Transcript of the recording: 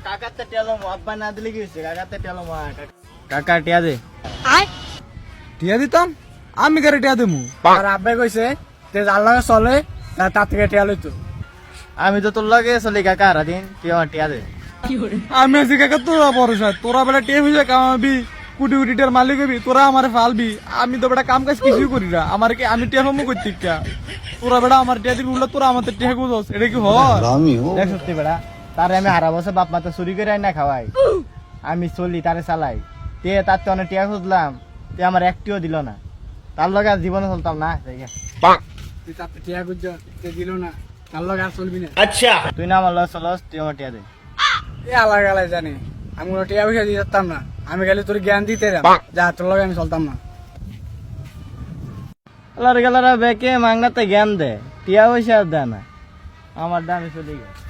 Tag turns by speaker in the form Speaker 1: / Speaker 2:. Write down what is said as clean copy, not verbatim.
Speaker 1: কাকাতে টেলো আব্বা না দিলে কি হয়েছে? কাকাতে টেলো কাকা টিয়া দে।
Speaker 2: টিয়া দিতাম আমি গাড়ি টিয়া দেবো আর আব্বাই কইছে যে যার লাগে চলে তার থেকে টিয়া লইতো।
Speaker 1: আমি তো তোর লগে চলি কাকা সারাদিন, তুই আমার টিয়া দে।
Speaker 2: আমি আছি কাকা তোরা ভরসা, তোরা বেলা টিয়া হয়ে কামাবি কোটি কোটি টিয়ার মালিক হবি, তোরা আমার ফালবি। আমি তো বেটা কাম কাজ কিছুই করি না, আমার কি আমি টিয়া হমু করতে কা? তোরা বেটা আমার টিয়া দিবি বললে তোরা আমার টিয়া বুঝস, এটা কি হয়?
Speaker 1: দেখ সত্যি বেড়া, তারে আমি হারা বছর বাপ মাতা চুরি করে না খাওয়াই, আমি চলি তারে চালাই। তে তার তো অনেক টিয়া খুঁজলাম, তে আমার একটিও দিল না। তার লগে আর জীবনে চলতাম না।
Speaker 2: তুই তার টিয়া গুজ দিল না, তার লগে আর চলবি না।
Speaker 1: তুই না আমার লগে চলস, তুই আমার টিয়া দে।
Speaker 2: এ আলাদা আলাদা জানি আমি কোনো টিয়া পয়সা দিয়ে যেতাম না, আমি খালি তোর জ্ঞান দিতে যা তোর লগে আমি চলতাম না।
Speaker 1: আল্লাহর গেলারা বেকে মাংনাতে জ্ঞান দে, টিয়া পয়সা আর দেয় না। আমার দামে চলে গেছে।